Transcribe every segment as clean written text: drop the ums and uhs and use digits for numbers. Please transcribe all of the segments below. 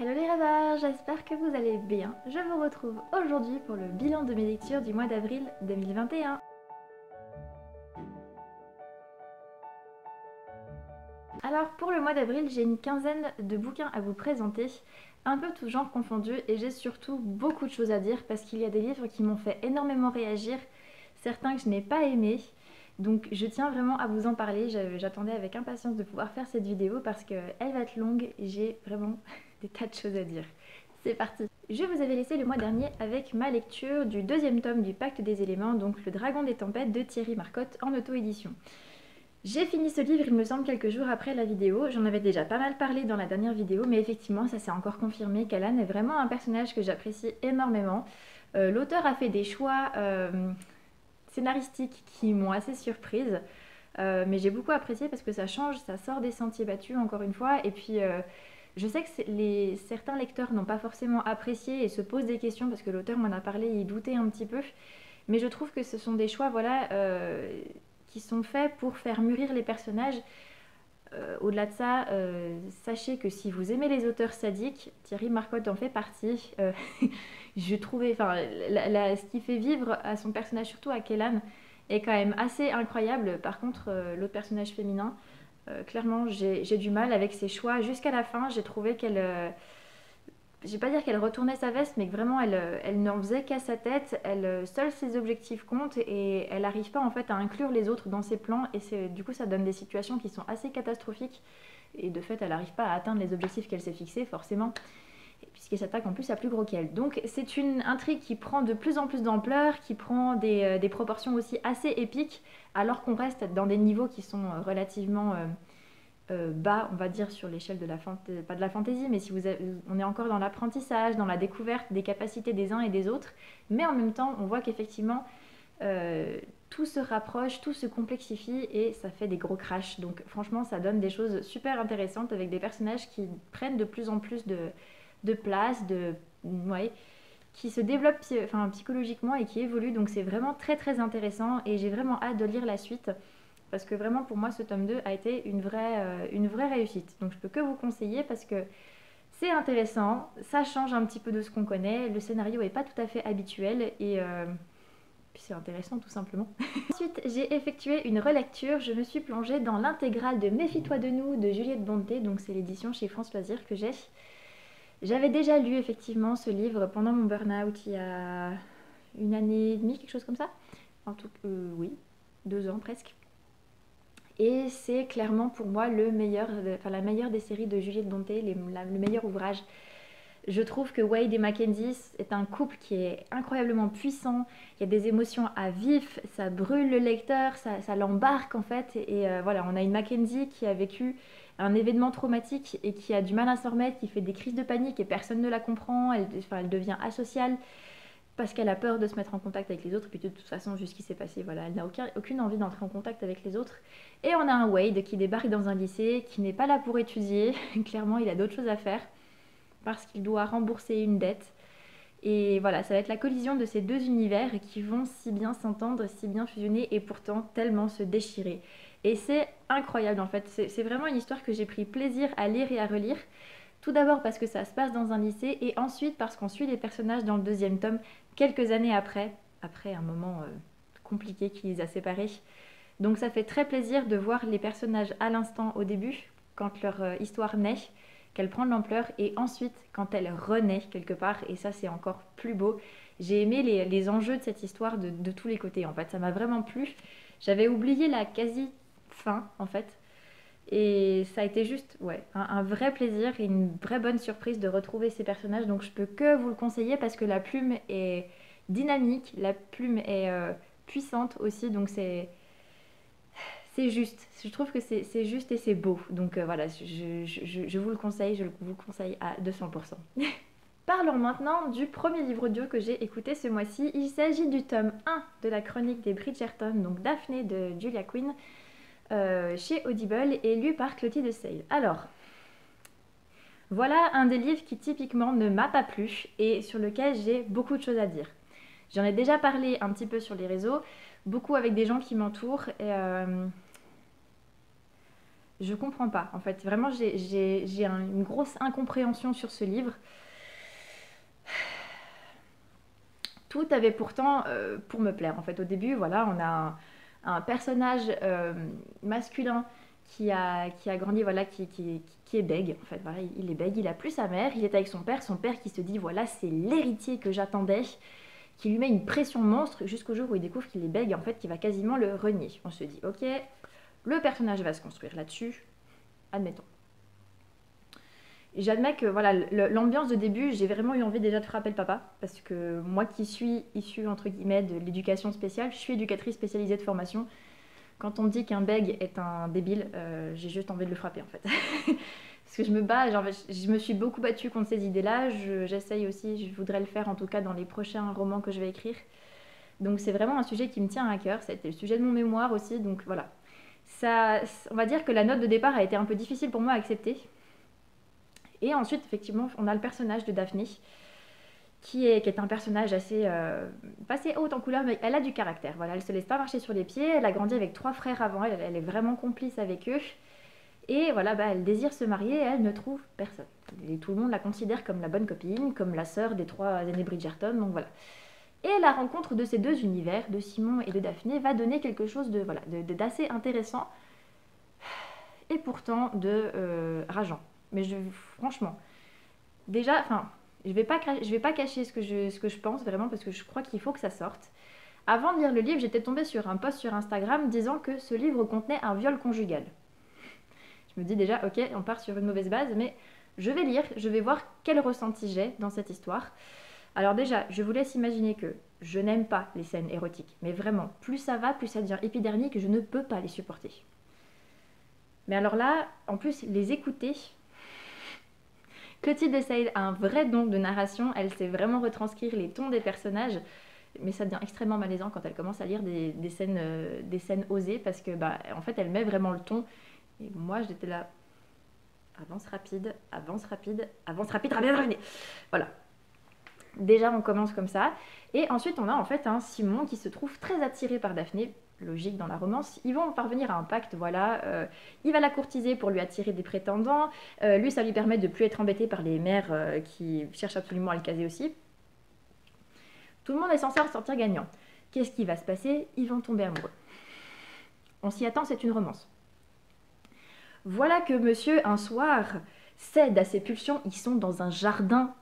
Hello les radars, j'espère que vous allez bien. Je vous retrouve aujourd'hui pour le bilan de mes lectures du mois d'avril 2021. Alors pour le mois d'avril, j'ai une quinzaine de bouquins à vous présenter, un peu tous genres confondus, et j'ai surtout beaucoup de choses à dire parce qu'il y a des livres qui m'ont fait énormément réagir, certains que je n'ai pas aimés. Donc je tiens vraiment à vous en parler, j'attendais avec impatience de pouvoir faire cette vidéo parce qu'elle va être longue et j'ai vraiment des tas de choses à dire. C'est parti. Je vous avais laissé le mois dernier avec ma lecture du deuxième tome du Pacte des éléments, donc Le Dragon des tempêtes de Thierry Marcotte en auto-édition. J'ai fini ce livre, il me semble, quelques jours après la vidéo. J'en avais déjà pas mal parlé dans la dernière vidéo, mais effectivement, ça s'est encore confirmé qu'Alan est vraiment un personnage que j'apprécie énormément. L'auteur a fait des choix scénaristiques qui m'ont assez surprise, mais j'ai beaucoup apprécié parce que ça change, ça sort des sentiers battus, encore une fois, et puis... je sais que certains lecteurs n'ont pas forcément apprécié et se posent des questions parce que l'auteur m'en a parlé, il doutait un petit peu. Mais je trouve que ce sont des choix voilà, qui sont faits pour faire mûrir les personnages. Au-delà de ça, sachez que si vous aimez les auteurs sadiques, Thierry Marcotte en fait partie. Je trouvais, enfin, ce qui fait vivre à son personnage, surtout à Kellan, est quand même assez incroyable. Par contre, l'autre personnage féminin, clairement, j'ai du mal avec ses choix. Jusqu'à la fin, j'ai trouvé qu'elle... je vais pas dire qu'elle retournait sa veste, mais que vraiment, elle n'en faisait qu'à sa tête. Seuls ses objectifs comptent et elle n'arrive pas en fait à inclure les autres dans ses plans. Et du coup, ça donne des situations qui sont assez catastrophiques. Et de fait, elle n'arrive pas à atteindre les objectifs qu'elle s'est fixés, forcément. Puisqu'elle s'attaque en plus à plus gros qu'elle. Donc c'est une intrigue qui prend de plus en plus d'ampleur, qui prend des proportions aussi assez épiques, alors qu'on reste dans des niveaux qui sont relativement bas, on va dire, sur l'échelle de la fantaisie, pas de la fantaisie, mais si on est encore dans l'apprentissage, dans la découverte des capacités des uns et des autres, mais en même temps, on voit qu'effectivement, tout se rapproche, tout se complexifie et ça fait des gros crashs. Donc franchement, ça donne des choses super intéressantes avec des personnages qui prennent de plus en plus de place, ouais, qui se développe psychologiquement et qui évolue. Donc c'est vraiment très très intéressant et j'ai vraiment hâte de lire la suite parce que vraiment pour moi ce tome 2 a été une vraie réussite. Donc je peux que vous conseiller parce que c'est intéressant, ça change un petit peu de ce qu'on connaît, le scénario est pas tout à fait habituel et puis c'est intéressant tout simplement. Ensuite j'ai effectué une relecture, je me suis plongée dans l'intégrale de Méfie-toi de nous de Juliette Bonté, donc c'est l'édition chez France Loisirs que j'ai. J'avais déjà lu effectivement ce livre pendant mon burn-out il y a une année et demie, quelque chose comme ça. En tout cas, oui, 2 ans presque. Et c'est clairement pour moi la meilleure des séries de Juliette Bonté, le meilleur ouvrage. Je trouve que Wade et Mackenzie est un couple qui est incroyablement puissant. Il y a des émotions à vif, ça brûle le lecteur, ça l'embarque en fait. Et voilà, on a une Mackenzie qui a vécu un événement traumatique et qui a du mal à s'en remettre, qui fait des crises de panique et personne ne la comprend. Elle devient asociale parce qu'elle a peur de se mettre en contact avec les autres. Et puis de toute façon, vu ce qui s'est passé, voilà, elle n'a aucune envie d'entrer en contact avec les autres. Et on a un Wade qui débarque dans un lycée, qui n'est pas là pour étudier. Clairement, il a d'autres choses à faire parce qu'il doit rembourser une dette. Et voilà, ça va être la collision de ces deux univers qui vont si bien s'entendre, si bien fusionner et pourtant tellement se déchirer. Et c'est incroyable en fait, c'est vraiment une histoire que j'ai pris plaisir à lire et à relire. Tout d'abord parce que ça se passe dans un lycée et ensuite parce qu'on suit les personnages dans le deuxième tome quelques années après un moment compliqué qui les a séparés. Donc ça fait très plaisir de voir les personnages à l'instant au début, quand leur histoire naît, qu'elle prend de l'ampleur et ensuite quand elle renaît quelque part et ça c'est encore plus beau. J'ai aimé les enjeux de cette histoire de tous les côtés en fait, ça m'a vraiment plu. J'avais oublié la quasi fin en fait et ça a été juste ouais, un vrai plaisir et une vraie bonne surprise de retrouver ces personnages, donc je peux que vous le conseiller parce que la plume est dynamique, la plume est puissante aussi, donc c'est juste, je trouve que c'est juste et c'est beau. Donc voilà, je vous le conseille, je vous le conseille à 200%. Parlons maintenant du premier livre audio que j'ai écouté ce mois-ci. Il s'agit du tome 1 de la chronique des Bridgerton, donc Daphné de Julia Quinn, chez Audible et lu par Clotilde Sale. Alors, voilà un des livres qui typiquement ne m'a pas plu et sur lequel j'ai beaucoup de choses à dire. J'en ai déjà parlé un petit peu sur les réseaux, beaucoup avec des gens qui m'entourent. Je comprends pas, en fait. Vraiment, j'ai une grosse incompréhension sur ce livre. Tout avait pourtant pour me plaire. En fait, au début, voilà, on a un personnage masculin qui a grandi, voilà, qui est bègue. En fait, voilà, il est bègue, il a plus sa mère, il est avec son père qui se dit, voilà, c'est l'héritier que j'attendais, qui lui met une pression monstre jusqu'au jour où il découvre qu'il est bègue, en fait, qui va quasiment le renier. On se dit, ok, le personnage va se construire là-dessus, admettons. J'admets que voilà, l'ambiance de début, j'ai vraiment eu envie déjà de frapper le papa, parce que moi qui suis issue entre guillemets de l'éducation spéciale, je suis éducatrice spécialisée de formation. Quand on me dit qu'un bègue est un débile, j'ai juste envie de le frapper en fait. Parce que je me bats, genre, je me suis beaucoup battue contre ces idées-là, j'essaye aussi, je voudrais le faire en tout cas dans les prochains romans que je vais écrire. Donc c'est vraiment un sujet qui me tient à cœur, ça a été le sujet de mon mémoire aussi, donc voilà. Ça, on va dire que la note de départ a été un peu difficile pour moi à accepter. Et ensuite, effectivement, on a le personnage de Daphné, qui est un personnage assez, pas assez haute en couleur, mais elle a du caractère. Voilà, elle se laisse pas marcher sur les pieds, elle a grandi avec 3 frères avant elle, elle est vraiment complice avec eux. Et voilà, bah, elle désire se marier et elle ne trouve personne. Et tout le monde la considère comme la bonne copine, comme la sœur des 3 aînés Bridgerton, donc voilà. Et la rencontre de ces 2 univers, de Simon et de Daphné, va donner quelque chose de, voilà, d'assez intéressant et pourtant de rageant. Mais franchement, déjà, enfin, je vais pas cacher ce que je pense vraiment parce que je crois qu'il faut que ça sorte. Avant de lire le livre, j'étais tombée sur un post sur Instagram disant que ce livre contenait un viol conjugal. Je me dis déjà, ok, on part sur une mauvaise base, mais je vais lire, je vais voir quel ressenti j'ai dans cette histoire. Alors déjà, je vous laisse imaginer que je n'aime pas les scènes érotiques, mais vraiment, plus ça va, plus ça devient épidermique, je ne peux pas les supporter. Mais alors là, en plus, les écouter... Clotilde Seyde a un vrai don de narration, elle sait vraiment retranscrire les tons des personnages, mais ça devient extrêmement malaisant quand elle commence à lire des scènes osées, parce que bah, en fait elle met vraiment le ton, et moi j'étais là, avance rapide, avance rapide, avance rapide, rapide. Voilà. Déjà on commence comme ça, et ensuite on a en fait un Simon qui se trouve très attiré par Daphné, logique dans la romance, ils vont parvenir à un pacte, voilà, il va la courtiser pour lui attirer des prétendants, lui ça lui permet de plus être embêté par les mères qui cherchent absolument à le caser aussi. Tout le monde est censé en sortir gagnant. Qu'est-ce qui va se passer? Ils vont tomber amoureux. On s'y attend, c'est une romance. Voilà que monsieur, un soir, cède à ses pulsions, ils sont dans un jardin,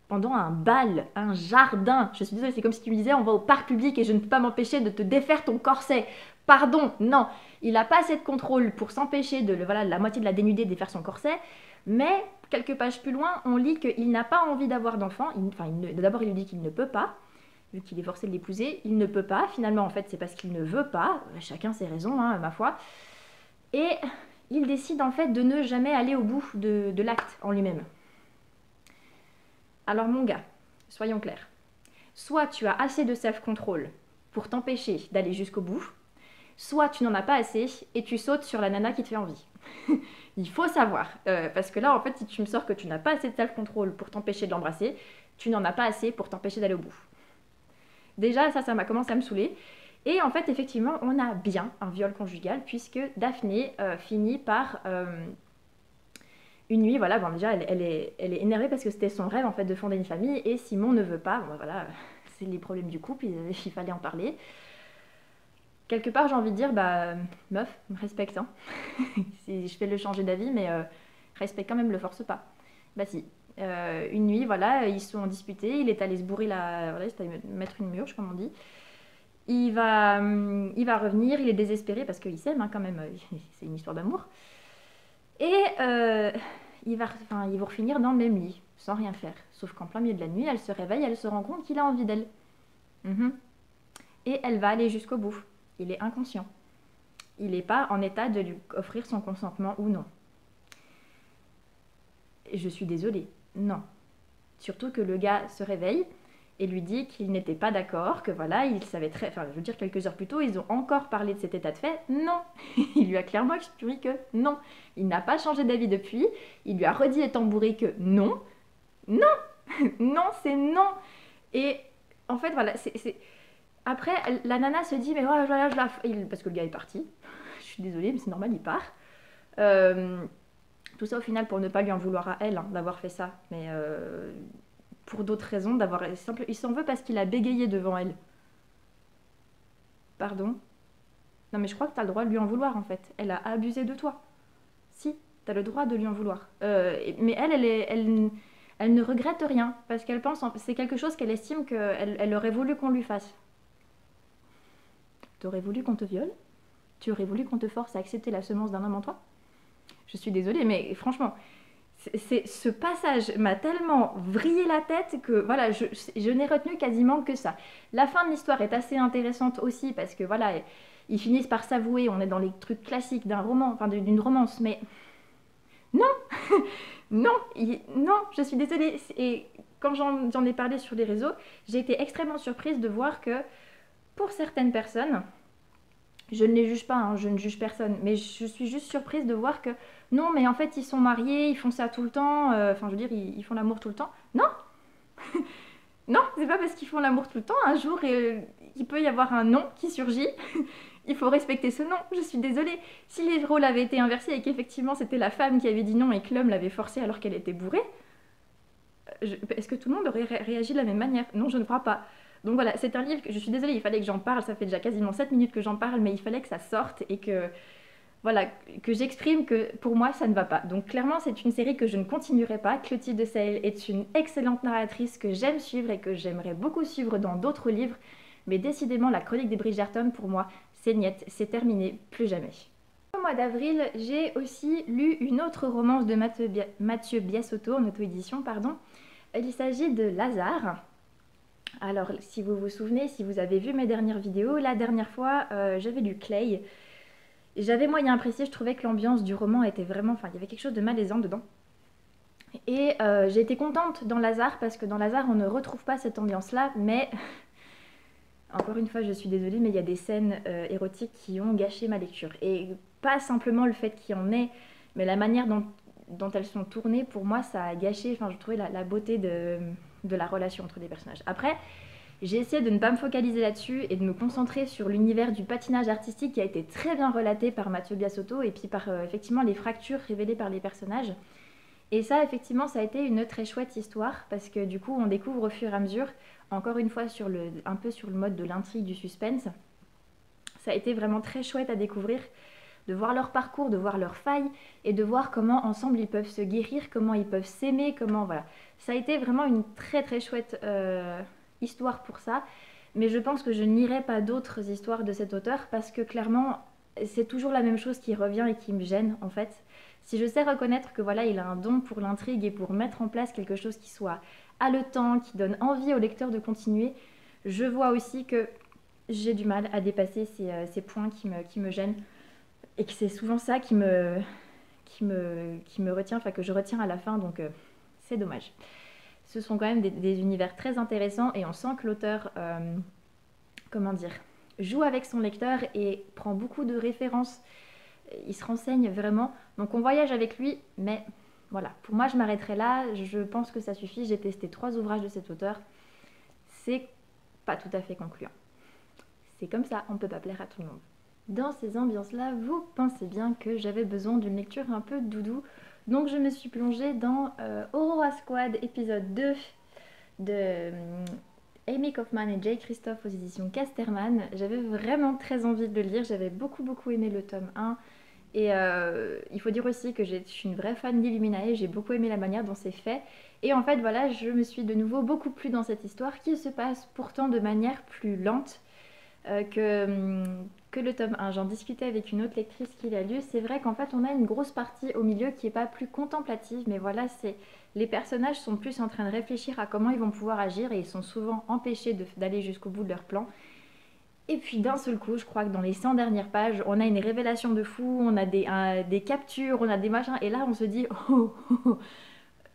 pendant un bal, un jardin. Je suis désolée, c'est comme si tu me disais on va au parc public et je ne peux pas m'empêcher de te défaire ton corset. Pardon, non. Il n'a pas assez de contrôle pour s'empêcher de voilà, la moitié de la dénudée de défaire son corset. Mais quelques pages plus loin, on lit qu'il n'a pas envie d'avoir d'enfant. D'abord, il lui dit qu'il ne peut pas, vu qu'il est forcé de l'épouser. Il ne peut pas. Finalement, en fait, c'est parce qu'il ne veut pas. Chacun ses raisons, hein, ma foi. Et il décide en fait de ne jamais aller au bout de l'acte en lui-même. Alors mon gars, soyons clairs. Soit tu as assez de self-control pour t'empêcher d'aller jusqu'au bout, soit tu n'en as pas assez et tu sautes sur la nana qui te fait envie. Il faut savoir, parce que là en fait si tu me sors que tu n'as pas assez de self-control pour t'empêcher de l'embrasser, tu n'en as pas assez pour t'empêcher d'aller au bout. Déjà ça m'a commencé à me saouler. Et en fait effectivement on a bien un viol conjugal puisque Daphné finit par... une nuit, voilà, bon déjà elle est énervée parce que c'était son rêve en fait de fonder une famille et Simon ne veut pas, bon voilà, c'est les problèmes du couple, il fallait en parler. Quelque part j'ai envie de dire, bah meuf, respecte, hein. Si je fais le changer d'avis, mais respecte quand même, le force pas. Bah si, une nuit, voilà, ils sont disputés, il est allé se bourrer voilà, il est allé mettre une murge comme on dit. Il va revenir, il est désespéré parce qu'il s'aime hein, quand même, c'est une histoire d'amour. Et ils vont finir dans le même lit, sans rien faire. Sauf qu'en plein milieu de la nuit, elle se réveille, elle se rend compte qu'il a envie d'elle. Et elle va aller jusqu'au bout. Il est inconscient. Il n'est pas en état de lui offrir son consentement ou non. Je suis désolée, non. Surtout que le gars se réveille et lui dit qu'il n'était pas d'accord, que voilà, il savait très... Enfin, je veux dire, quelques heures plus tôt, ils ont encore parlé de cet état de fait. Non. Il lui a clairement expliqué que non. Il n'a pas changé d'avis depuis. Il lui a redit étant bourré que non. Non. Non, c'est non. Et en fait, voilà, Après, la nana se dit, mais voilà, parce que le gars est parti. Je suis désolée, mais c'est normal, il part. Tout ça au final pour ne pas lui en vouloir à elle, hein, d'avoir fait ça, mais pour d'autres raisons, il s'en veut parce qu'il a bégayé devant elle. Pardon? Non mais je crois que t'as le droit de lui en vouloir en fait. Elle a abusé de toi. Si, t'as le droit de lui en vouloir. Mais elle ne regrette rien parce qu'elle pense, c'est quelque chose qu'elle estime qu'elle aurait voulu qu'on lui fasse. T'aurais voulu qu'on te viole? Tu aurais voulu qu'on te force à accepter la semence d'un homme en toi? Je suis désolée, mais franchement, ce passage m'a tellement vrillé la tête que voilà, je n'ai retenu quasiment que ça. La fin de l'histoire est assez intéressante aussi parce que voilà, ils finissent par s'avouer, on est dans les trucs classiques d'un roman, enfin d'une romance, mais non, non, non, je suis désolée. Et quand j'en ai parlé sur les réseaux, j'ai été extrêmement surprise de voir que pour certaines personnes, je ne les juge pas, hein, je ne juge personne, mais je suis juste surprise de voir que non, mais en fait ils sont mariés, ils font ça tout le temps, enfin je veux dire, ils font l'amour tout le temps. Non, non, c'est pas parce qu'ils font l'amour tout le temps, un jour il peut y avoir un non qui surgit, il faut respecter ce non, je suis désolée. Si les rôles avaient été inversés et qu'effectivement c'était la femme qui avait dit non et que l'homme l'avait forcé alors qu'elle était bourrée, est-ce que tout le monde aurait réagi de la même manière? Non, je ne crois pas. Donc voilà, c'est un livre que je suis désolée, il fallait que j'en parle, ça fait déjà quasiment 7 minutes que j'en parle, mais il fallait que ça sorte et que voilà, que j'exprime que pour moi ça ne va pas. Donc clairement c'est une série que je ne continuerai pas. Clotilde Seyl est une excellente narratrice que j'aime suivre et que j'aimerais beaucoup suivre dans d'autres livres, mais décidément la chronique des Bridgerton pour moi c'est niette, c'est terminé, plus jamais. Au mois d'avril, j'ai aussi lu une autre romance de Mathieu Biasotto en auto-édition, pardon. Il s'agit de Lazare. Alors, si vous vous souvenez, si vous avez vu mes dernières vidéos, la dernière fois, j'avais lu Clay. J'avais moyen apprécié, je trouvais que l'ambiance du roman était vraiment... Enfin, il y avait quelque chose de malaisant dedans. Et j'ai été contente dans Lazare, parce que dans Lazare, on ne retrouve pas cette ambiance-là, mais... Encore une fois, je suis désolée, mais il y a des scènes érotiques qui ont gâché ma lecture. Et pas simplement le fait qu'il y en ait, mais la manière dont elles sont tournées, pour moi, ça a gâché... Enfin, je trouvais la beauté de la relation entre les personnages. Après, j'ai essayé de ne pas me focaliser là-dessus et de me concentrer sur l'univers du patinage artistique qui a été très bien relaté par Mathieu Biasotto et puis par effectivement les fractures révélées par les personnages. Et ça, effectivement, ça a été une très chouette histoire parce que du coup, on découvre au fur et à mesure, encore une fois, un peu sur le mode de l'intrigue, du suspense. Ça a été vraiment très chouette à découvrir, de voir leur parcours, de voir leurs failles et de voir comment ensemble ils peuvent se guérir, comment ils peuvent s'aimer, comment voilà. Ça a été vraiment une très très chouette histoire pour ça, mais je pense que je n'irai pas d'autres histoires de cet auteur parce que clairement c'est toujours la même chose qui revient et qui me gêne en fait. Si je sais reconnaître que voilà, il a un don pour l'intrigue et pour mettre en place quelque chose qui soit haletant, qui donne envie au lecteur de continuer, je vois aussi que j'ai du mal à dépasser ces points qui me gênent et que c'est souvent ça qui me retient, enfin que je retiens à la fin, donc c'est dommage. Ce sont quand même des univers très intéressants et on sent que l'auteur, comment dire, joue avec son lecteur et prend beaucoup de références. Il se renseigne vraiment. Donc on voyage avec lui, mais voilà. Pour moi, je m'arrêterai là. Je pense que ça suffit. J'ai testé 3 ouvrages de cet auteur. C'est pas tout à fait concluant. C'est comme ça, on ne peut pas plaire à tout le monde. Dans ces ambiances-là, vous pensez bien que j'avais besoin d'une lecture un peu doudou. Donc je me suis plongée dans Aurora Squad épisode 2 de Amy Kaufman et Jay Christophe aux éditions Casterman. J'avais vraiment très envie de le lire, j'avais beaucoup aimé le tome 1. Et il faut dire aussi que je suis une vraie fan d'Illuminae, j'ai beaucoup aimé la manière dont c'est fait. Et en fait voilà, je me suis de nouveau beaucoup plu dans cette histoire qui se passe pourtant de manière plus lente que le tome 1. J'en discutais avec une autre lectrice qui l'a lu. C'est vrai qu'en fait on a une grosse partie au milieu qui n'est pas plus contemplative, mais voilà, les personnages sont plus en train de réfléchir à comment ils vont pouvoir agir et ils sont souvent empêchés d'aller jusqu'au bout de leur plan. Et puis d'un seul coup, je crois que dans les 100 dernières pages, on a une révélation de fou, on a des captures, on a des machins, et là on se dit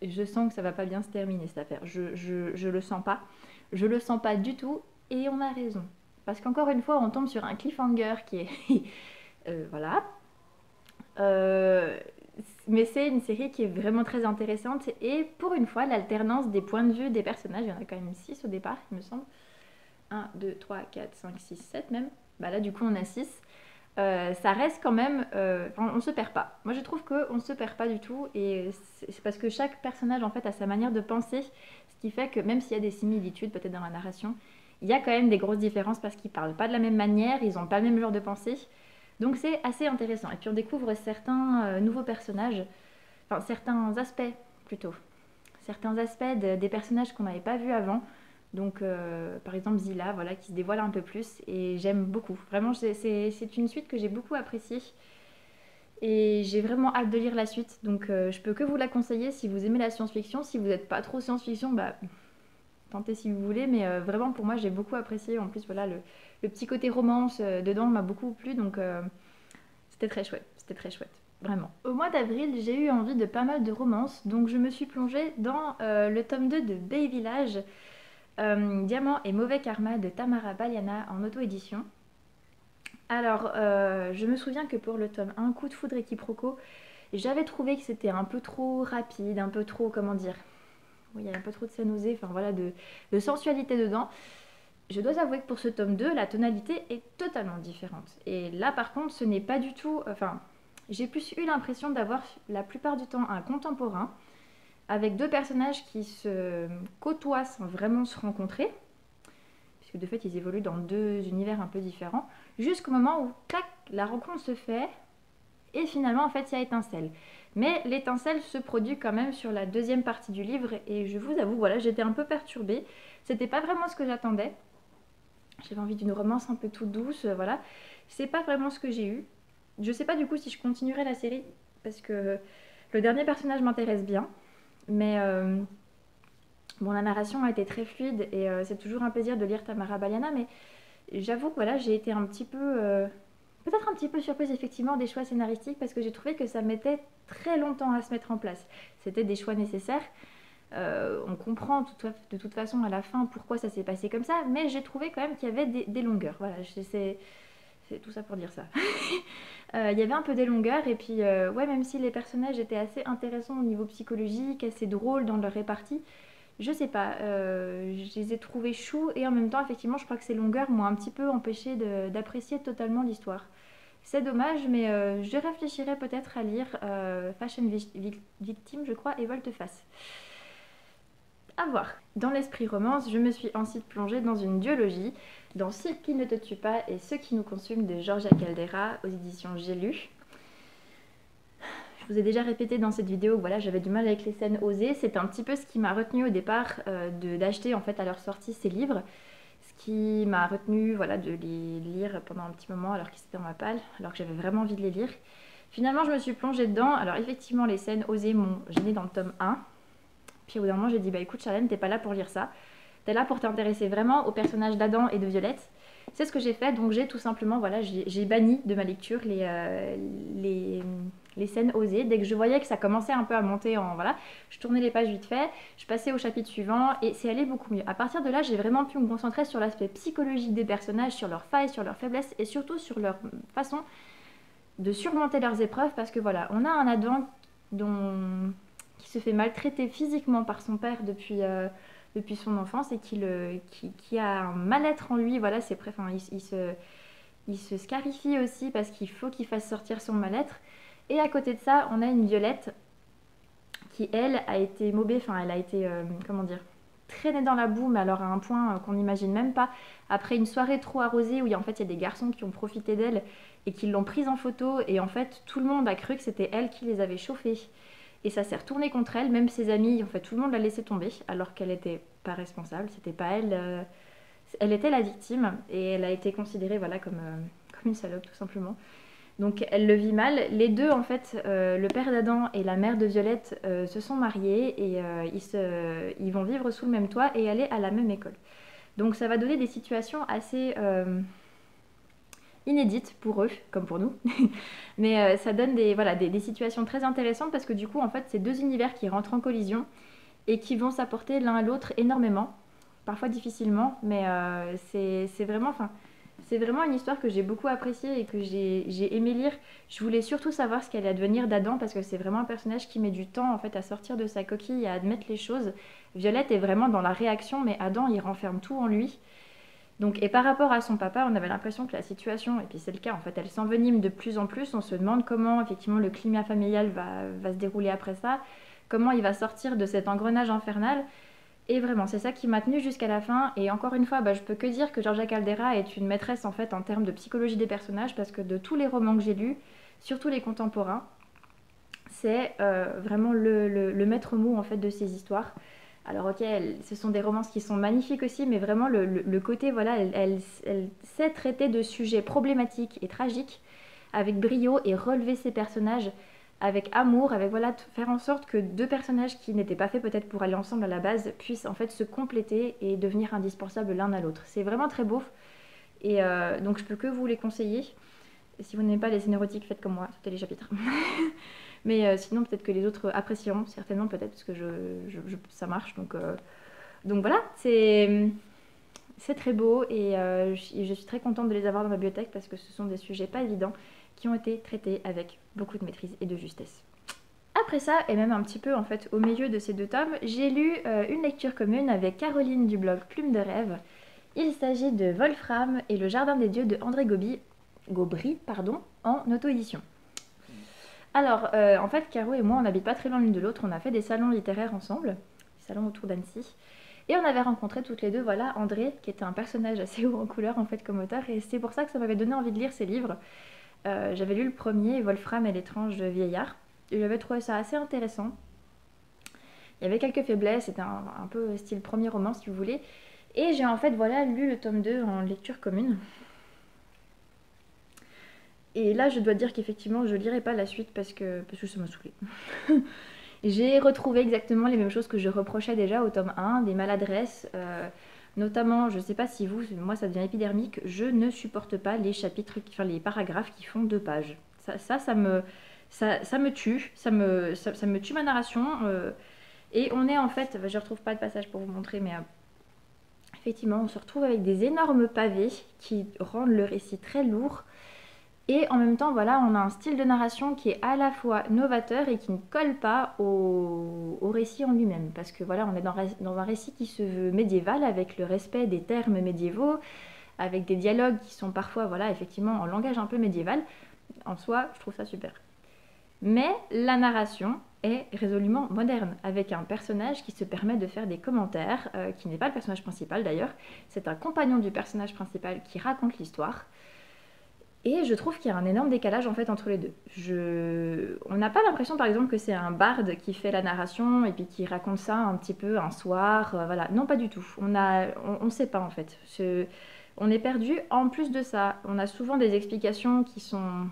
je sens que ça va pas bien se terminer cette affaire. Je le sens pas. Je le sens pas du tout, et on a raison. Parce qu'encore une fois, on tombe sur un cliffhanger qui est... voilà. Mais c'est une série qui est vraiment très intéressante. Et pour une fois, l'alternance des points de vue des personnages, il y en a quand même 6 au départ, il me semble. 1, 2, 3, 4, 5, 6, 7 même. Bah là, du coup, on a 6. ça reste quand même... on ne se perd pas. Moi je trouve qu'on ne se perd pas du tout et c'est parce que chaque personnage en fait a sa manière de penser, ce qui fait que même s'il y a des similitudes peut-être dans la narration, il y a quand même des grosses différences parce qu'ils parlent pas de la même manière, ils n'ont pas le même genre de pensée. Donc c'est assez intéressant. Et puis on découvre certains nouveaux personnages, enfin certains aspects plutôt, certains aspects des personnages qu'on n'avait pas vus avant. Donc par exemple Zilla, voilà, qui se dévoile un peu plus et j'aime beaucoup. Vraiment c'est une suite que j'ai beaucoup appréciée et j'ai vraiment hâte de lire la suite. Donc je peux que vous la conseiller si vous aimez la science-fiction. Si vous n'êtes pas trop science-fiction, bah tentez si vous voulez, mais vraiment pour moi j'ai beaucoup apprécié. En plus voilà le petit côté romance dedans m'a beaucoup plu, donc c'était très chouette, vraiment. Au mois d'avril j'ai eu envie de pas mal de romances, donc je me suis plongée dans le tome 2 de Bay Village, Diamant et mauvais karma de Tamara Baliana en auto-édition. Alors je me souviens que pour le tome 1, Coup de foudre et quiproquo, j'avais trouvé que c'était un peu trop rapide, un peu trop, comment dire, il y a un peu trop de scènes osées, enfin voilà, de sensualité dedans. Je dois avouer que pour ce tome 2, la tonalité est totalement différente. Et là par contre, ce n'est pas du tout... Enfin, j'ai plus eu l'impression d'avoir la plupart du temps un contemporain, avec deux personnages qui se côtoient sans vraiment se rencontrer, puisque de fait ils évoluent dans deux univers un peu différents, jusqu'au moment où, clac, la rencontre se fait, et finalement en fait il y a étincelle. Mais l'étincelle se produit quand même sur la deuxième partie du livre, et je vous avoue, voilà, j'étais un peu perturbée. C'était pas vraiment ce que j'attendais. J'avais envie d'une romance un peu toute douce, voilà. C'est pas vraiment ce que j'ai eu. Je sais pas du coup si je continuerai la série, parce que le dernier personnage m'intéresse bien. Mais bon, la narration a été très fluide et c'est toujours un plaisir de lire Tamara Baliana. Mais j'avoue que voilà, j'ai été un petit peu, peut-être un petit peu surprise effectivement des choix scénaristiques parce que j'ai trouvé que ça mettait très longtemps à se mettre en place. C'était des choix nécessaires. On comprend de toute façon à la fin pourquoi ça s'est passé comme ça, mais j'ai trouvé quand même qu'il y avait des longueurs. Voilà, c'est tout ça pour dire ça. Il y avait un peu des longueurs et puis ouais, même si les personnages étaient assez intéressants au niveau psychologique, assez drôles dans leur répartie, je sais pas, je les ai trouvés choux et en même temps effectivement je crois que ces longueurs m'ont un petit peu empêché d'apprécier totalement l'histoire. C'est dommage, mais je réfléchirais peut-être à lire Fashion Victim, je crois, et Volte-Face. À voir. Dans l'esprit romance, je me suis ensuite plongée dans une duologie, dans Ce qui ne te tue pas et Ce qui nous consume de Georgia Caldera aux éditions J'ai lu. Je vous ai déjà répété dans cette vidéo que voilà, j'avais du mal avec les scènes osées. C'est un petit peu ce qui m'a retenu au départ d'acheter en fait à leur sortie ces livres. Ce qui m'a retenu voilà, de les lire pendant un petit moment alors qu'ils étaient dans ma palle, alors que j'avais vraiment envie de les lire. Finalement, je me suis plongée dedans. Alors effectivement, les scènes osées m'ont gênée dans le tome 1. Puis au bout d'un moment, j'ai dit, bah écoute Charlène, t'es pas là pour lire ça. T'es là pour t'intéresser vraiment aux personnages d'Adam et de Violette. C'est ce que j'ai fait, donc j'ai tout simplement, voilà, j'ai banni de ma lecture les scènes osées. Dès que je voyais que ça commençait un peu à monter en, voilà, je tournais les pages vite fait, je passais au chapitre suivant et c'est allé beaucoup mieux. À partir de là, j'ai vraiment pu me concentrer sur l'aspect psychologique des personnages, sur leurs failles, sur leurs faiblesses et surtout sur leur façon de surmonter leurs épreuves parce que voilà, on a un Adam qui se fait maltraiter physiquement par son père depuis son enfance et qui a un mal-être en lui. Voilà, enfin, il se scarifie aussi parce qu'il faut qu'il fasse sortir son mal-être. Et à côté de ça, on a une Violette qui, elle, a été mobée, enfin, elle a été, comment dire, traînée dans la boue, mais alors à un point qu'on n'imagine même pas. Après une soirée trop arrosée où en fait il y a des garçons qui ont profité d'elle et qui l'ont prise en photo. Et en fait, tout le monde a cru que c'était elle qui les avait chauffés. Et ça s'est retourné contre elle, même ses amis, en fait tout le monde l'a laissé tomber, alors qu'elle n'était pas responsable, c'était pas elle. Elle était la victime, et elle a été considérée voilà, comme une salope tout simplement. Donc elle le vit mal. Les deux, en fait, le père d'Adam et la mère de Violette se sont mariés, et ils vont vivre sous le même toit et aller à la même école. Donc ça va donner des situations assez... inédite pour eux, comme pour nous. Mais ça donne des situations très intéressantes parce que du coup, en fait, c'est deux univers qui rentrent en collision et qui vont s'apporter l'un à l'autre énormément, parfois difficilement, mais c'est vraiment une histoire que j'ai beaucoup appréciée et que j'ai aimé lire. Je voulais surtout savoir ce qu'allait advenir d'Adam parce que c'est vraiment un personnage qui met du temps en fait à sortir de sa coquille et à admettre les choses. Violette est vraiment dans la réaction, mais Adam, il renferme tout en lui. Donc, et par rapport à son papa, on avait l'impression que la situation, et puis c'est le cas en fait, elle s'envenime de plus en plus. On se demande comment effectivement le climat familial va se dérouler après ça, comment il va sortir de cet engrenage infernal. Et vraiment, c'est ça qui m'a tenue jusqu'à la fin. Et encore une fois, je peux que dire que Georgia Caldera est une maîtresse en fait en termes de psychologie des personnages, parce que de tous les romans que j'ai lus, surtout les contemporains, c'est vraiment le maître mot en fait de ces histoires. Alors ok, ce sont des romances qui sont magnifiques aussi, mais vraiment le côté, voilà, elle sait traiter de sujets problématiques et tragiques avec brio et relever ses personnages avec amour, avec voilà, faire en sorte que deux personnages qui n'étaient pas faits peut-être pour aller ensemble à la base puissent en fait se compléter et devenir indispensables l'un à l'autre. C'est vraiment très beau et donc je peux que vous les conseiller. Et si vous n'aimez pas les scènes érotiques, faites comme moi, sautez les chapitres. Mais sinon, peut-être que les autres apprécieront, certainement, peut-être, parce que ça marche. Donc voilà, c'est très beau et je suis très contente de les avoir dans ma bibliothèque parce que ce sont des sujets pas évidents qui ont été traités avec beaucoup de maîtrise et de justesse. Après ça, et même un petit peu en fait au milieu de ces deux tomes, j'ai lu une lecture commune avec Caroline du blog Plume de Rêve. Il s'agit de Wolfram et le Jardin des Dieux de André Gobry, en auto-édition. Alors, en fait, Caro et moi, on n'habite pas très loin l'une de l'autre. On a fait des salons littéraires ensemble, des salons autour d'Annecy. Et on avait rencontré toutes les deux, voilà, André, qui était un personnage assez haut en couleur, en fait, comme auteur. Et c'est pour ça que ça m'avait donné envie de lire ses livres. J'avais lu le premier, Wolfram et l'étrange vieillard. Et j'avais trouvé ça assez intéressant. Il y avait quelques faiblesses, c'était un peu style premier roman, si vous voulez. Et j'ai en fait, voilà, lu le tome 2 en lecture commune. Et là, je dois dire qu'effectivement, je lirai pas la suite parce que ça m'a saoulée. J'ai retrouvé exactement les mêmes choses que je reprochais déjà au tome 1, des maladresses, notamment, je sais pas si vous, moi ça devient épidermique, je ne supporte pas les chapitres, enfin les paragraphes qui font 2 pages. Ça me tue, ça me tue ma narration. Et on est en fait, je retrouve pas de passage pour vous montrer, mais effectivement, on se retrouve avec des énormes pavés qui rendent le récit très lourd. Et en même temps, voilà, on a un style de narration qui est à la fois novateur et qui ne colle pas au récit en lui-même. Parce que voilà, on est dans un récit qui se veut médiéval, avec le respect des termes médiévaux, avec des dialogues qui sont parfois, voilà, effectivement, en langage un peu médiéval. En soi, je trouve ça super. Mais la narration est résolument moderne, avec un personnage qui se permet de faire des commentaires, qui n'est pas le personnage principal d'ailleurs. C'est un compagnon du personnage principal qui raconte l'histoire. Et je trouve qu'il y a un énorme décalage en fait entre les deux. On n'a pas l'impression par exemple que c'est un barde qui fait la narration et puis qui raconte ça un petit peu un soir, voilà. Non, pas du tout. On ne sait pas en fait. On est perdu. En plus de ça, on a souvent des explications qui sont...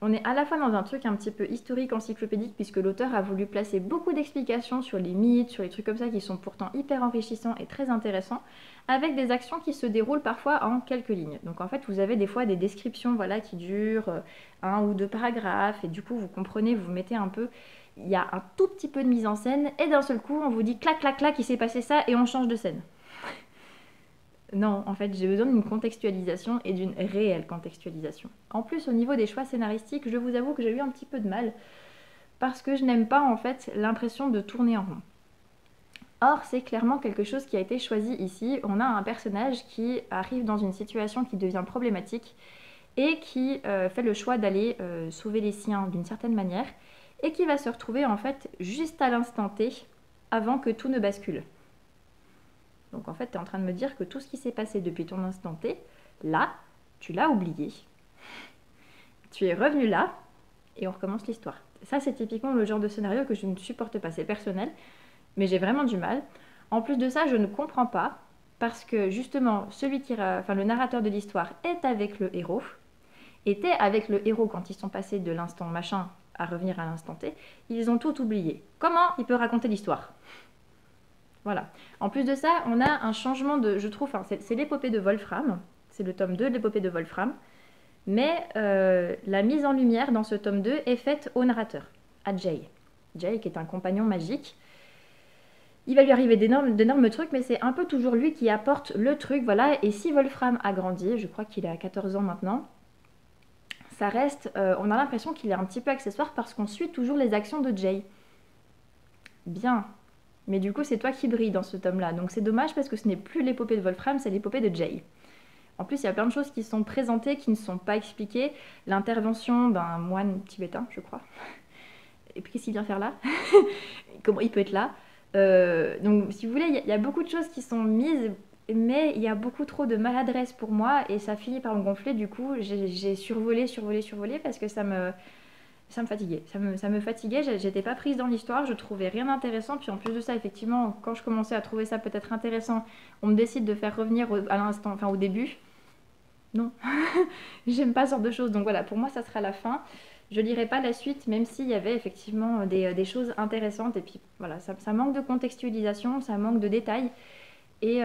On est à la fois dans un truc un petit peu historique, encyclopédique, puisque l'auteur a voulu placer beaucoup d'explications sur les mythes, sur les trucs comme ça qui sont pourtant hyper enrichissants et très intéressants, avec des actions qui se déroulent parfois en quelques lignes. Donc en fait, vous avez des fois des descriptions voilà, qui durent 1 ou 2 paragraphes, et du coup, vous comprenez, vous mettez un peu... Il y a un tout petit peu de mise en scène, et d'un seul coup, on vous dit clac, clac, clac, il s'est passé ça, et on change de scène. Non, en fait, j'ai besoin d'une contextualisation et d'une réelle contextualisation. En plus, au niveau des choix scénaristiques, je vous avoue que j'ai eu un petit peu de mal parce que je n'aime pas en fait l'impression de tourner en rond. Or, c'est clairement quelque chose qui a été choisi ici. On a un personnage qui arrive dans une situation qui devient problématique et qui fait le choix d'aller sauver les siens d'une certaine manière et qui va se retrouver en fait juste à l'instant T avant que tout ne bascule. Donc en fait, tu es en train de me dire que tout ce qui s'est passé depuis ton instant T, là, tu l'as oublié. Tu es revenu là et on recommence l'histoire. Ça, c'est typiquement le genre de scénario que je ne supporte pas. C'est personnel, mais j'ai vraiment du mal. En plus de ça, je ne comprends pas parce que justement, le narrateur de l'histoire est avec le héros, était avec le héros quand ils sont passés de l'instant machin à revenir à l'instant T. Ils ont tout oublié. Comment il peut raconter l'histoire ? Voilà. En plus de ça, on a un changement de... Je trouve, c'est l'épopée de Wolfram. C'est le tome 2 de l'épopée de Wolfram. Mais la mise en lumière dans ce tome 2 est faite au narrateur, à Jay. Jay, qui est un compagnon magique. Il va lui arriver d'énormes trucs, mais c'est un peu toujours lui qui apporte le truc, voilà. Et si Wolfram a grandi, je crois qu'il a 14 ans maintenant, ça reste... on a l'impression qu'il est un petit peu accessoire parce qu'on suit toujours les actions de Jay. Bien. Mais du coup, c'est toi qui brilles dans ce tome-là. Donc c'est dommage parce que ce n'est plus l'épopée de Wolfram, c'est l'épopée de Jay. En plus, il y a plein de choses qui sont présentées, qui ne sont pas expliquées. L'intervention d'un moine tibétain, je crois. Et puis qu'est-ce qu'il vient faire là? Comment il peut être là? Donc si vous voulez, il y a beaucoup de choses qui sont mises, mais il y a beaucoup trop de maladresse pour moi et ça finit par me gonfler. Du coup, j'ai survolé parce que ça me fatiguait. Ça me fatiguait, j'étais pas prise dans l'histoire, je trouvais rien d'intéressant. Puis en plus de ça, effectivement, quand je commençais à trouver ça peut-être intéressant, on me décide de faire revenir à l'instant, enfin au début. Non, j'aime pas ce genre de choses. Donc voilà, pour moi, ça sera la fin. Je lirai pas la suite, même s'il y avait effectivement des choses intéressantes. Et puis voilà, ça manque de contextualisation, ça manque de détails. Et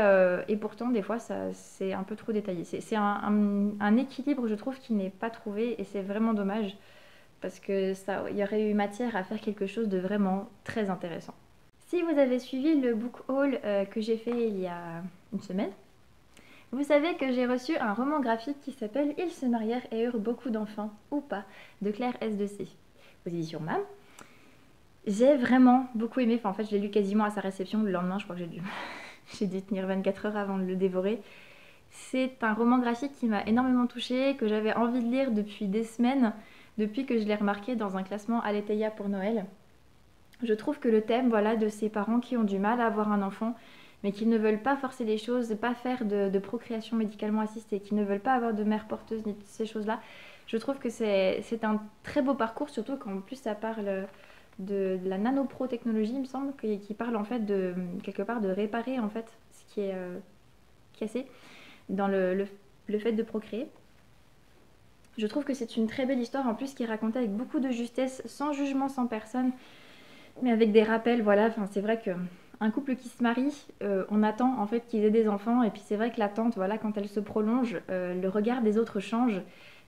pourtant, des fois, c'est un peu trop détaillé. C'est un équilibre, je trouve, qui n'est pas trouvé. Et c'est vraiment dommage. Parce que ça, il y aurait eu matière à faire quelque chose de vraiment très intéressant. Si vous avez suivi le book haul que j'ai fait il y a une semaine, vous savez que j'ai reçu un roman graphique qui s'appelle Ils se marièrent et eurent beaucoup d'enfants, ou pas, de Claire S2C, aux éditions MAM. J'ai vraiment beaucoup aimé, enfin en fait je l'ai lu quasiment à sa réception, le lendemain je crois que j'ai dû tenir 24 heures avant de le dévorer. C'est un roman graphique qui m'a énormément touchée, que j'avais envie de lire depuis des semaines, depuis que je l'ai remarqué dans un classement Aletheia pour Noël. Je trouve que le thème voilà, de ces parents qui ont du mal à avoir un enfant, mais qui ne veulent pas forcer les choses, pas faire de procréation médicalement assistée, qui ne veulent pas avoir de mère porteuse ni de ces choses-là, je trouve que c'est un très beau parcours, surtout qu'en plus ça parle de la nanopro-technologie, il me semble, qui parle en fait de quelque part de réparer en fait ce qui est cassé dans le fait de procréer. Je trouve que c'est une très belle histoire en plus qui est racontée avec beaucoup de justesse, sans jugement, sans personne, mais avec des rappels, voilà, enfin, c'est vrai que un couple qui se marie, on attend en fait qu'ils aient des enfants, et puis c'est vrai que l'attente, voilà, quand elle se prolonge, le regard des autres change,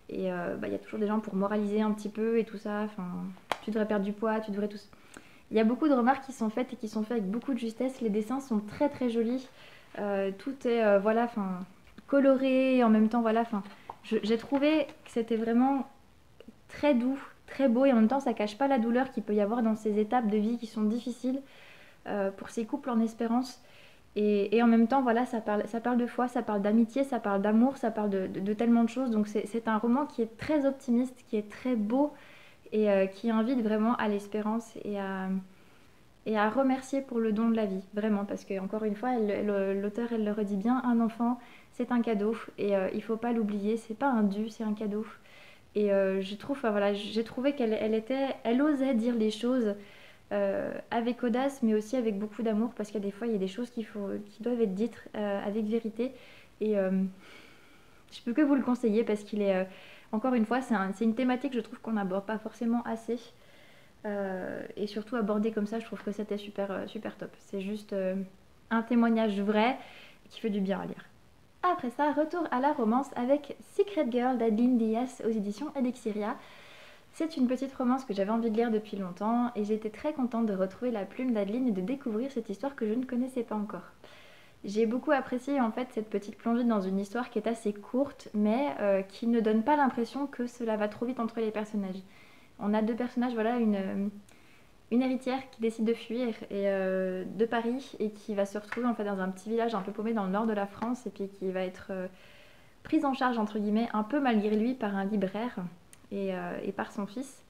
et y a toujours des gens pour moraliser un petit peu et tout ça, enfin, tu devrais perdre du poids, tu devrais tout... Il y a beaucoup de remarques qui sont faites et qui sont faites avec beaucoup de justesse, les dessins sont très très jolis, tout est, voilà, enfin, coloré, et en même temps, voilà, enfin, j'ai trouvé que c'était vraiment très doux, très beau, et en même temps ça cache pas la douleur qu'il peut y avoir dans ces étapes de vie qui sont difficiles pour ces couples en espérance. Et en même temps, voilà, ça parle de foi, ça parle d'amitié, ça parle d'amour, ça parle de tellement de choses. Donc c'est un roman qui est très optimiste, qui est très beau et qui invite vraiment à l'espérance et à remercier pour le don de la vie, vraiment. Parce que encore une fois, l'auteur, elle le redit bien, un enfant, c'est un cadeau et il faut pas l'oublier, c'est pas un dû, c'est un cadeau. Et je trouve, enfin, voilà, j'ai trouvé elle osait dire les choses avec audace, mais aussi avec beaucoup d'amour, parce qu'il y a des fois, il y a des choses qui doivent être dites avec vérité. Et je peux que vous le conseiller, parce qu'il est, encore une fois, c'est une thématique, je trouve qu'on n'aborde pas forcément assez. Et surtout abordé comme ça, je trouve que c'était super, super top. C'est juste un témoignage vrai qui fait du bien à lire. Après ça, retour à la romance avec Secret Girl d'Adeline Diaz aux éditions Elixiria. C'est une petite romance que j'avais envie de lire depuis longtemps et j'étais très contente de retrouver la plume d'Adeline et de découvrir cette histoire que je ne connaissais pas encore. J'ai beaucoup apprécié en fait cette petite plongée dans une histoire qui est assez courte mais qui ne donne pas l'impression que cela va trop vite entre les personnages. On a deux personnages, voilà, une héritière qui décide de fuir de Paris et qui va se retrouver en fait dans un petit village un peu paumé dans le nord de la France et puis qui va être prise en charge entre guillemets un peu malgré lui par un libraire et par son fils.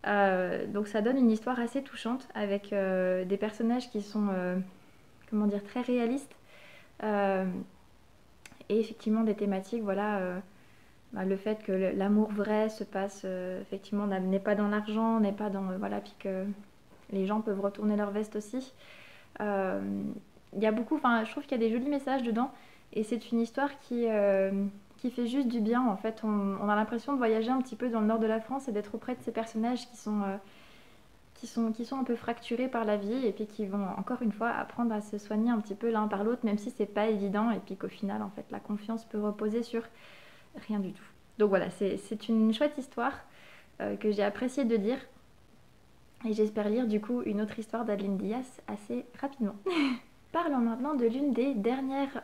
Donc ça donne une histoire assez touchante avec des personnages qui sont comment dire, très réalistes et effectivement des thématiques, voilà, le fait que l'amour vrai se passe effectivement n'est pas dans l'argent, n'est pas dans voilà, puis que les gens peuvent retourner leur veste aussi. Il y a beaucoup, enfin je trouve qu'il y a des jolis messages dedans et c'est une histoire qui fait juste du bien en fait. On a l'impression de voyager un petit peu dans le nord de la France et d'être auprès de ces personnages qui sont un peu fracturés par la vie et puis qui vont encore une fois apprendre à se soigner un petit peu l'un par l'autre, même si c'est pas évident, et puis qu'au final en fait la confiance peut reposer sur rien du tout. Donc voilà, c'est une chouette histoire que j'ai apprécié de lire et j'espère lire du coup une autre histoire d'Adeline Diaz assez rapidement. Parlons maintenant de l'une des dernières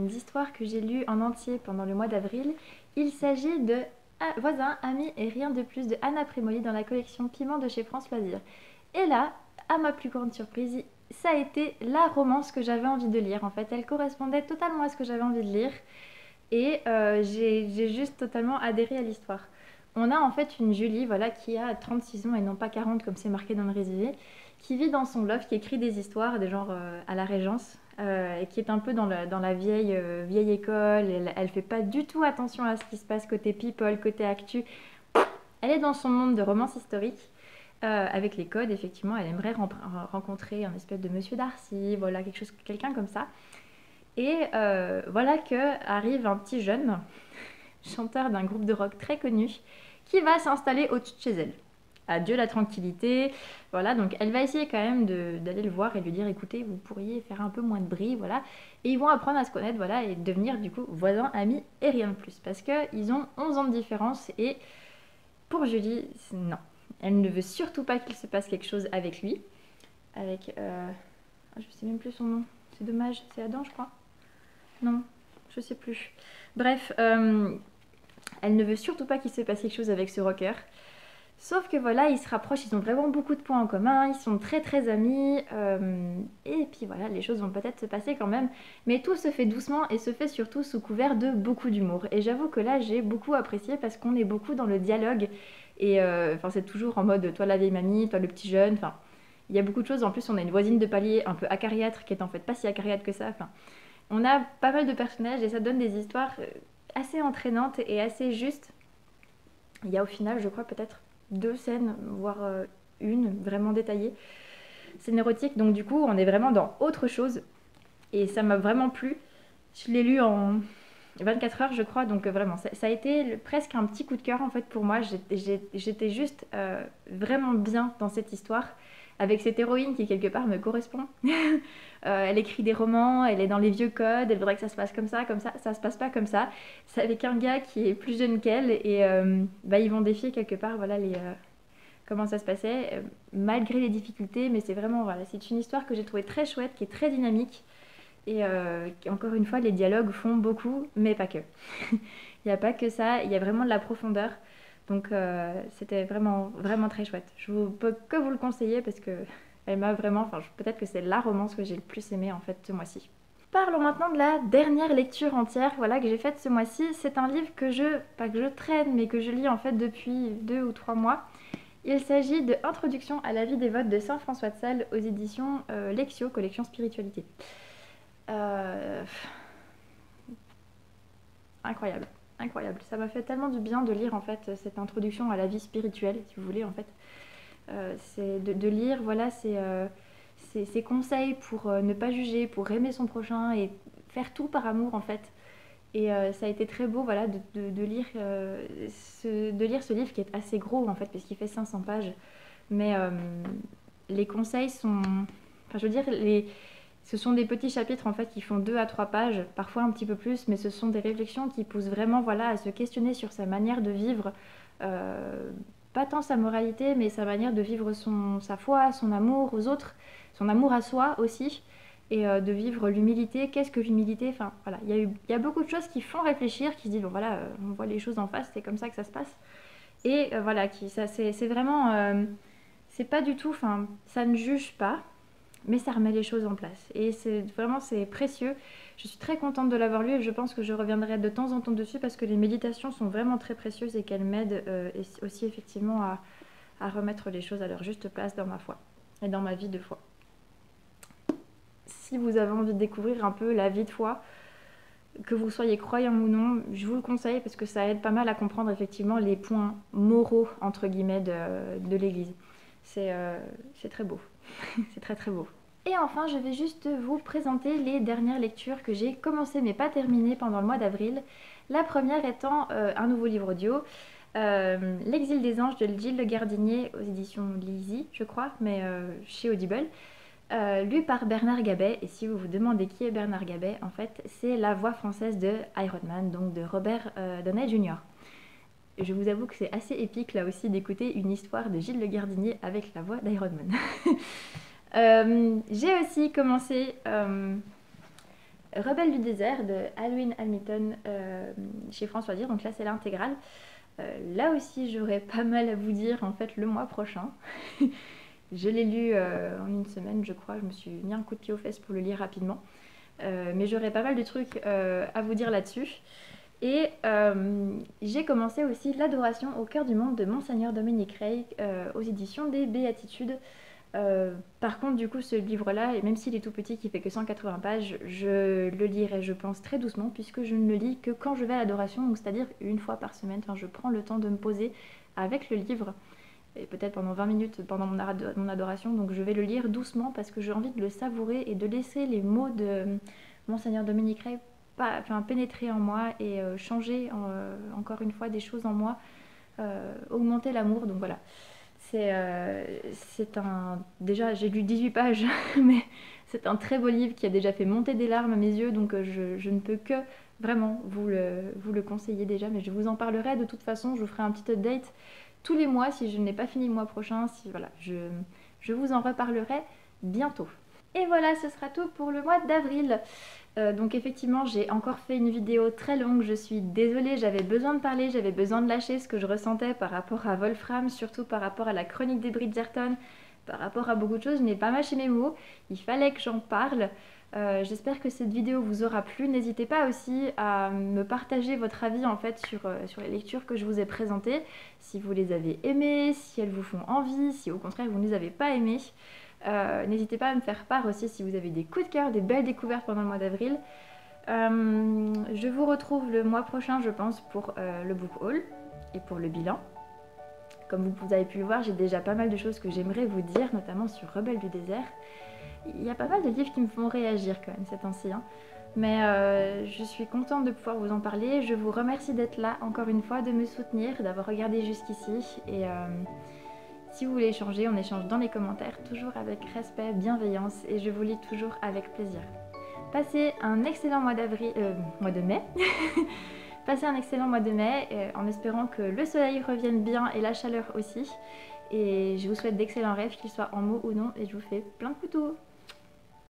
histoires que j'ai lues en entier pendant le mois d'avril. Il s'agit de Voisins, amis et rien de plus de Anna Prémoli dans la collection Piment de chez France Loisirs. Et là, à ma plus grande surprise, ça a été la romance que j'avais envie de lire en fait. Elle correspondait totalement à ce que j'avais envie de lire et j'ai juste totalement adhéré à l'histoire. On a en fait une Julie voilà, qui a 36 ans et non pas 40 comme c'est marqué dans le résumé, qui vit dans son loft, qui écrit des histoires, des genres à la Régence, et qui est un peu dans la vieille école. Elle fait pas du tout attention à ce qui se passe côté people, côté actu. Elle est dans son monde de romance historique. Avec les codes, effectivement, elle aimerait rencontrer un espèce de monsieur Darcy, voilà, quelqu'un comme ça. Et voilà que arrive un petit jeune, chanteur d'un groupe de rock très connu, qui va s'installer au-dessus de chez elle. Adieu la tranquillité, voilà, donc elle va essayer quand même d'aller le voir et lui dire écoutez, vous pourriez faire un peu moins de bruit, voilà. Et ils vont apprendre à se connaître, voilà, et devenir du coup voisins, amis et rien de plus. Parce qu'ils ont 11 ans de différence et pour Julie, non. Elle ne veut surtout pas qu'il se passe quelque chose avec lui. Avec. Je sais même plus son nom. C'est dommage. C'est Adam, je crois. Non, je sais plus. Bref, elle ne veut surtout pas qu'il se passe quelque chose avec ce rocker. Sauf que voilà, ils se rapprochent, ils ont vraiment beaucoup de points en commun, ils sont très très amis, et puis voilà, les choses vont peut-être se passer quand même, mais tout se fait doucement et se fait surtout sous couvert de beaucoup d'humour. Et j'avoue que là, j'ai beaucoup apprécié parce qu'on est beaucoup dans le dialogue, et enfin c'est toujours en mode toi la vieille mamie, toi le petit jeune, enfin il y a beaucoup de choses. En plus, on a une voisine de palier un peu acariâtre qui est en fait pas si acariâtre que ça, enfin on a pas mal de personnages et ça donne des histoires assez entraînantes et assez justes. Il y a au final, je crois, peut-être 2 scènes, voire une vraiment détaillée. C'est érotique, donc du coup, on est vraiment dans autre chose. Et ça m'a vraiment plu. Je l'ai lu en 24 heures, je crois, donc vraiment, ça a été presque un petit coup de cœur en fait pour moi. J'étais juste vraiment bien dans cette histoire, avec cette héroïne qui quelque part me correspond. Elle écrit des romans, elle est dans les vieux codes, elle voudrait que ça se passe comme ça se passe pas comme ça. C'est avec un gars qui est plus jeune qu'elle et bah, ils vont défier quelque part voilà, comment ça se passait, malgré les difficultés, mais c'est vraiment, voilà, c'est une histoire que j'ai trouvée très chouette, qui est très dynamique. Et encore une fois, les dialogues font beaucoup, mais pas que. Il n'y a pas que ça, il y a vraiment de la profondeur. Donc c'était vraiment, vraiment très chouette. Je ne peux que vous le conseiller parce que elle m'a vraiment, enfin peut-être que c'est la romance que j'ai le plus aimée en fait ce mois-ci. Parlons maintenant de la dernière lecture entière voilà, que j'ai faite ce mois-ci. C'est un livre pas que je traîne, mais que je lis en fait depuis 2 ou 3 mois. Il s'agit de Introduction à la vie dévote de Saint François de Sales aux éditions Lexio, collection spiritualité. Incroyable, incroyable. Ça m'a fait tellement du bien de lire en fait cette introduction à la vie spirituelle, si vous voulez en fait. C'est de lire voilà ces conseils pour ne pas juger, pour aimer son prochain et faire tout par amour en fait. Et ça a été très beau voilà, de lire ce livre qui est assez gros en fait, parce qu'il fait 500 pages. Mais les conseils sont... Enfin, je veux dire, ce sont des petits chapitres en fait qui font 2 à 3 pages, parfois un petit peu plus, mais ce sont des réflexions qui poussent vraiment voilà, à se questionner sur sa manière de vivre, pas tant sa moralité, mais sa manière de vivre sa foi, son amour aux autres, son amour à soi aussi, et de vivre l'humilité. Qu'est-ce que l'humilité? Enfin voilà, il y a beaucoup de choses qui font réfléchir, qui se disent bon voilà, on voit les choses en face, c'est comme ça que ça se passe. Et voilà, c'est vraiment, c'est pas du tout, enfin ça ne juge pas mais ça remet les choses en place. Et c'est précieux. Je suis très contente de l'avoir lu et je pense que je reviendrai de temps en temps dessus parce que les méditations sont vraiment très précieuses et qu'elles m'aident aussi effectivement à remettre les choses à leur juste place dans ma foi et dans ma vie de foi. Si vous avez envie de découvrir un peu la vie de foi, que vous soyez croyant ou non, je vous le conseille parce que ça aide pas mal à comprendre effectivement les points moraux entre guillemets de l'Église. C'est très beau. C'est très très beau. Et enfin, je vais juste vous présenter les dernières lectures que j'ai commencées mais pas terminées pendant le mois d'avril. La première étant un nouveau livre audio, L'Exil des anges de Gilles Le Gardinier aux éditions Lizzie, je crois, mais chez Audible, lu par Bernard Gabet. Et si vous vous demandez qui est Bernard Gabet, en fait, c'est la voix française de Iron Man, donc de Robert Downey Jr. Je vous avoue que c'est assez épique là aussi d'écouter une histoire de Gilles Le Gardinier avec la voix d'Iron Man. J'ai aussi commencé Rebelle du désert de Alwyn Hamilton chez François Dire, donc là c'est l'intégrale. Là aussi j'aurai pas mal à vous dire en fait le mois prochain. Je l'ai lu en une semaine, je crois. Je me suis mis un coup de pied aux fesses pour le lire rapidement. Mais j'aurais pas mal de trucs à vous dire là-dessus. Et j'ai commencé aussi l'Adoration au cœur du monde de Monseigneur Dominique Rey aux éditions des Béatitudes. Par contre, du coup, ce livre-là, et même s'il est tout petit, qui fait que 180 pages, je le lirai, je pense, très doucement, puisque je ne le lis que quand je vais à l'adoration, donc c'est-à-dire une fois par semaine. Enfin, je prends le temps de me poser avec le livre, et peut-être pendant 20 minutes pendant mon adoration, donc je vais le lire doucement parce que j'ai envie de le savourer et de laisser les mots de Monseigneur Dominique Rey pénétrer en moi et changer encore une fois des choses en moi, augmenter l'amour. Donc voilà. C'est un... Déjà, j'ai lu 18 pages, mais c'est un très beau livre qui a déjà fait monter des larmes à mes yeux, donc je ne peux que vraiment vous le conseiller déjà, mais je vous en parlerai de toute façon, je vous ferai un petit update tous les mois si je n'ai pas fini le mois prochain, si voilà, je vous en reparlerai bientôt. Et voilà, ce sera tout pour le mois d'avril. Donc effectivement, j'ai encore fait une vidéo très longue, je suis désolée, j'avais besoin de parler, j'avais besoin de lâcher ce que je ressentais par rapport à Wolfram, surtout par rapport à la chronique des Bridgerton, par rapport à beaucoup de choses, je n'ai pas mâché mes mots, il fallait que j'en parle. J'espère que cette vidéo vous aura plu, n'hésitez pas aussi à me partager votre avis en fait sur les lectures que je vous ai présentées, si vous les avez aimées, si elles vous font envie, si au contraire vous ne les avez pas aimées. N'hésitez pas à me faire part aussi si vous avez des coups de cœur, des belles découvertes pendant le mois d'avril. Je vous retrouve le mois prochain, je pense, pour le book haul et pour le bilan. Comme vous avez pu le voir, j'ai déjà pas mal de choses que j'aimerais vous dire, notamment sur Rebelles du désert. Il y a pas mal de livres qui me font réagir quand même ces temps-ci, hein. Mais je suis contente de pouvoir vous en parler. Je vous remercie d'être là encore une fois, de me soutenir, d'avoir regardé jusqu'ici. Et si vous voulez échanger, on échange dans les commentaires, toujours avec respect, bienveillance, et je vous lis toujours avec plaisir. Passez un excellent mois de mai. Passez un excellent mois de mai, en espérant que le soleil revienne bien et la chaleur aussi. Et je vous souhaite d'excellents rêves, qu'ils soient en mots ou non, et je vous fais plein de couteaux.